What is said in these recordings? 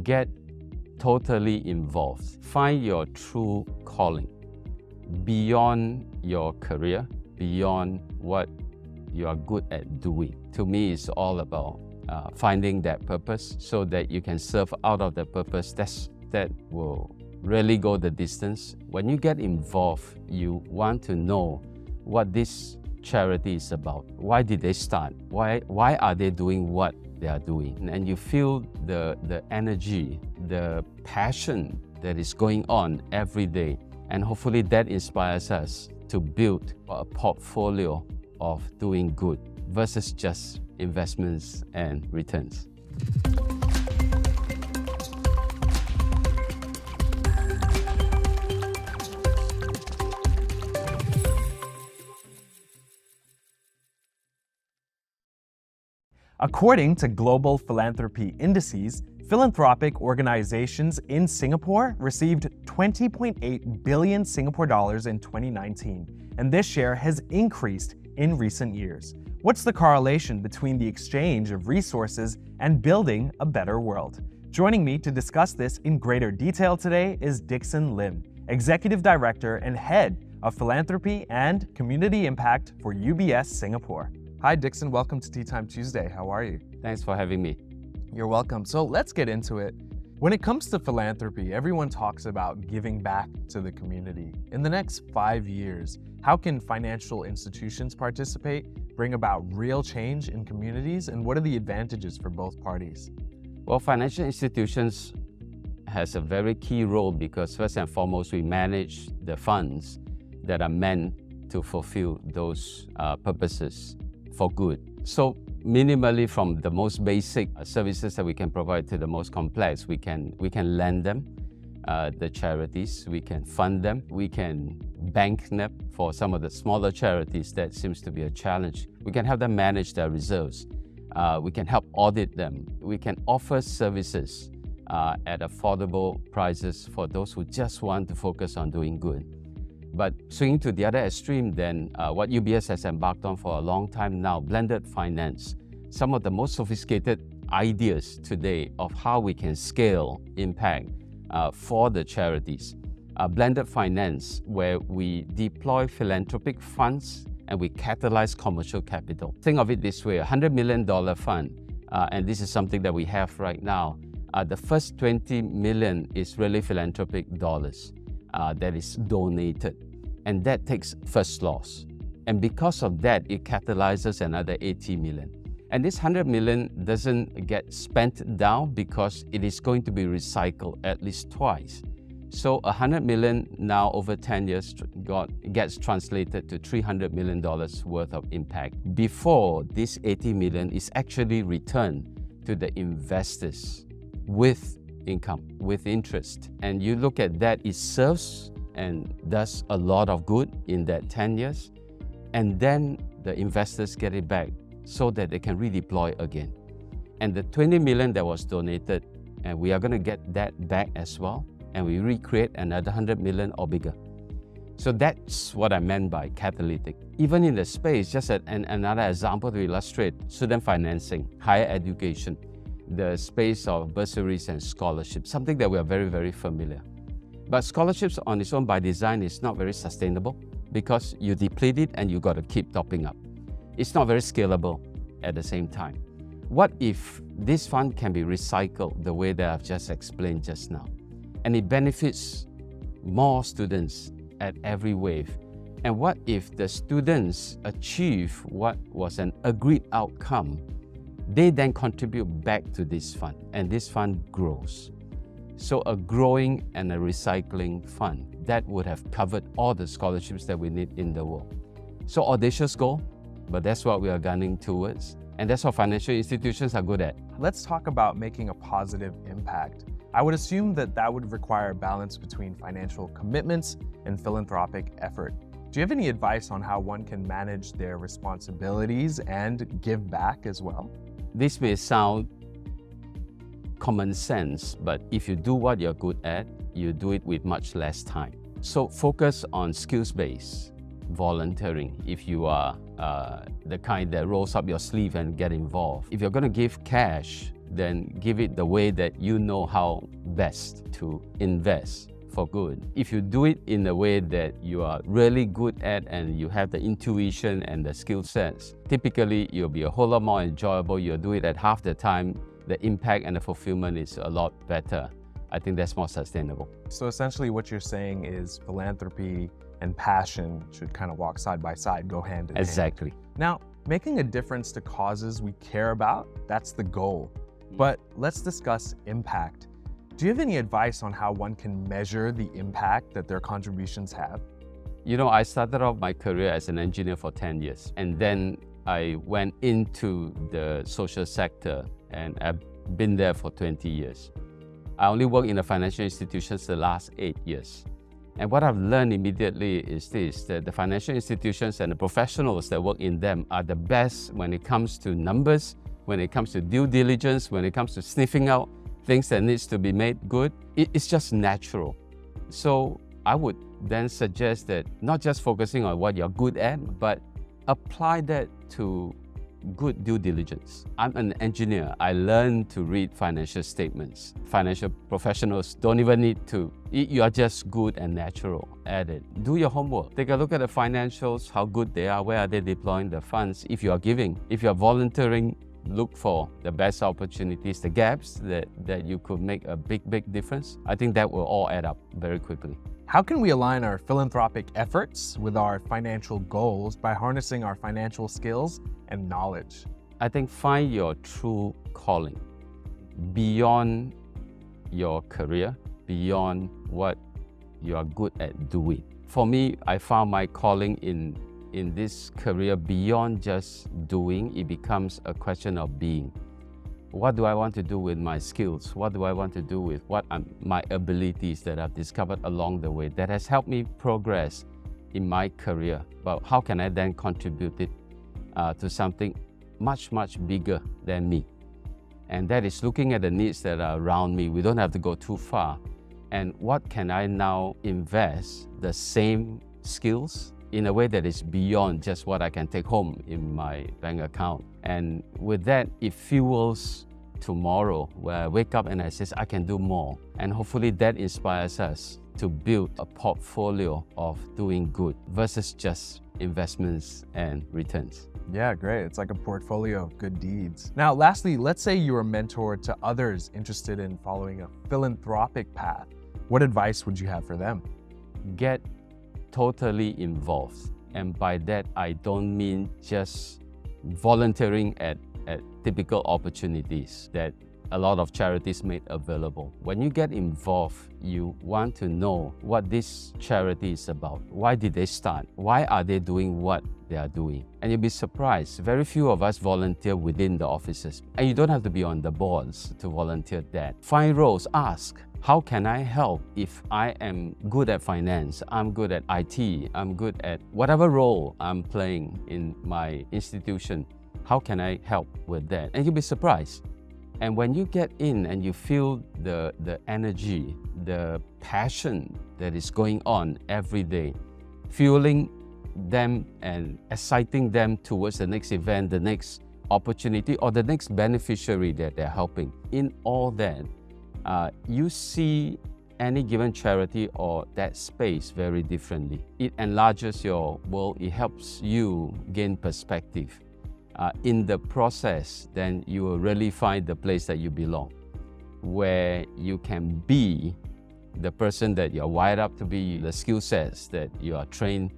Get totally involved. Find your true calling beyond your career, beyond what you are good at doing. To me, it's all about finding that purpose so that you can serve out of the purpose. That will really go the distance. When you get involved, you want to know what this charity is about. Why did they start? Why are they doing what they are doing? And you feel the energy, the passion that is going on every day. And hopefully that inspires us to build a portfolio of doing good versus just investments and returns. According to global philanthropy indices, philanthropic organizations in Singapore received 20.8 billion Singapore dollars in 2019, and this share has increased in recent years. What's the correlation between the exchange of resources and building a better world? Joining me to discuss this in greater detail today is Dixon Lim, Executive Director and Head of Philanthropy and Community Impact for UBS Singapore. Hi Dixon, welcome to Tea Time Tuesday. How are you? Thanks for having me. You're welcome. So let's get into it. When it comes to philanthropy, everyone talks about giving back to the community. In the next 5 years, how can financial institutions participate, bring about real change in communities, and what are the advantages for both parties? Well, financial institutions has a very key role because first and foremost, we manage the funds that are meant to fulfill those purposes for good. So minimally, from the most basic services that we can provide to the most complex, we can lend them, the charities, we can fund them, we can bank them for some of the smaller charities that seems to be a challenge. We can help them manage their reserves. We can help audit them. We can offer services at affordable prices for those who just want to focus on doing good. But swinging to the other extreme then, what UBS has embarked on for a long time now, blended finance. Some of the most sophisticated ideas today of how we can scale impact for the charities. Blended finance, where we deploy philanthropic funds and we catalyze commercial capital. Think of it this way, a $100 million fund, and this is something that we have right now. The first 20 million is really philanthropic dollars. That is donated, and that takes first loss. And because of that, it catalyzes another 80 million. And this 100 million doesn't get spent down because it is going to be recycled at least twice. So 100 million now over 10 years gets translated to $300 million worth of impact before this 80 million is actually returned to the investors with income, with interest. And you look at that, it serves and does a lot of good in that 10 years. And then the investors get it back so that they can redeploy again. And the 20 million that was donated, and we are going to get that back as well, and we recreate another 100 million or bigger. So that's what I meant by catalytic. Even in the space, just another example to illustrate, student financing, higher education, the space of bursaries and scholarships, something that we are very, very familiar. But scholarships on its own by design is not very sustainable because you deplete it and you got to keep topping up. It's not very scalable at the same time. What if this fund can be recycled the way that I've just explained just now? And it benefits more students at every wave. And what if the students achieve what was an agreed outcome? They then contribute back to this fund, and this fund grows. So a growing and a recycling fund that would have covered all the scholarships that we need in the world. So audacious goal, but that's what we are gunning towards. And that's what financial institutions are good at. Let's talk about making a positive impact. I would assume that that would require a balance between financial commitments and philanthropic effort. Do you have any advice on how one can manage their responsibilities and give back as well? This may sound common sense, but if you do what you're good at, you do it with much less time. So focus on skills-based volunteering if you are the kind that rolls up your sleeve and get involved. If you're going to give cash, then give it the way that you know how best to invest for good. If you do it in a way that you are really good at and you have the intuition and the skill sets, typically you'll be a whole lot more enjoyable. You'll do it at half the time. The impact and the fulfillment is a lot better. I think that's more sustainable. So essentially what you're saying is philanthropy and passion should kind of walk side by side, go hand in hand. Exactly. Now, making a difference to causes we care about, that's the goal. But let's discuss impact. Do you have any advice on how one can measure the impact that their contributions have? You know, I started off my career as an engineer for 10 years, and then I went into the social sector, and I've been there for 20 years. I only worked in the financial institutions the last 8 years. And what I've learned immediately is this, that the financial institutions and the professionals that work in them are the best when it comes to numbers, when it comes to due diligence, when it comes to sniffing out things that needs to be made good. It's just natural. So I would then suggest that not just focusing on what you're good at, but apply that to good due diligence. I'm an engineer. I learned to read financial statements. Financial professionals don't even need to. You are just good and natural at it. Do your homework. Take a look at the financials, how good they are, where are they deploying the funds. If you are giving, if you are volunteering, look for the best opportunities, the gaps that you could make a big difference. I think that will all add up very quickly. How can we align our philanthropic efforts with our financial goals by harnessing our financial skills and knowledge? I think find your true calling beyond your career, beyond what you are good at doing. For me, I found my calling in this career beyond just doing. It becomes a question of being. What do I want to do with my skills? What do I want to do with my abilities that I've discovered along the way that has helped me progress in my career? But how can I then contribute it to something much bigger than me? And that is looking at the needs that are around me. We don't have to go too far. And what can I now invest the same skills in a way that is beyond just what I can take home in my bank account? And with that, it fuels tomorrow where I wake up and I say, I can do more. And hopefully that inspires us to build a portfolio of doing good versus just investments and returns. Yeah, great. It's like a portfolio of good deeds. Now, lastly, let's say you were a mentor to others interested in following a philanthropic path. What advice would you have for them? Get totally involved. And by that, I don't mean just volunteering at typical opportunities that a lot of charities made available. When you get involved, you want to know what this charity is about. Why did they start? Why are they doing what they are doing? And you'll be surprised, very few of us volunteer within the offices. And you don't have to be on the boards to volunteer that. Find roles, ask. How can I help if I am good at finance, I'm good at IT, I'm good at whatever role I'm playing in my institution? How can I help with that? And you'll be surprised. And when you get in and you feel the energy, the passion that is going on every day, fueling them and exciting them towards the next event, the next opportunity, or the next beneficiary that they're helping, in all that, you see any given charity or that space very differently. It enlarges your world, it helps you gain perspective. In the process, then you will really find the place that you belong, where you can be the person that you're wired up to be, the skill sets that you are trained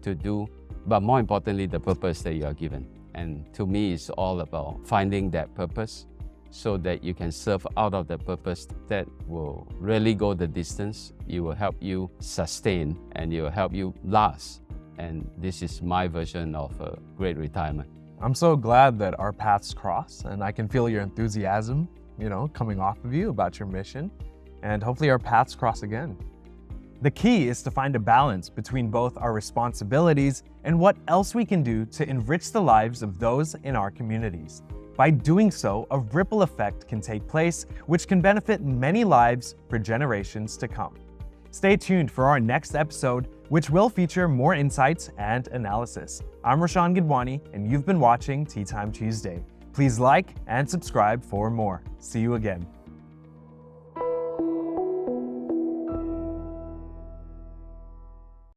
to do, but more importantly, the purpose that you are given. And to me, it's all about finding that purpose so that you can serve out of that purpose that will really go the distance. It will help you sustain and it will help you last. And this is my version of a great retirement. I'm so glad that our paths cross, and I can feel your enthusiasm, coming off of you about your mission, and hopefully our paths cross again. The key is to find a balance between both our responsibilities and what else we can do to enrich the lives of those in our communities. By doing so, a ripple effect can take place, which can benefit many lives for generations to come. Stay tuned for our next episode, which will feature more insights and analysis. I'm Rashan Gidwani, and you've been watching Tea Time Tuesday. Please like and subscribe for more. See you again.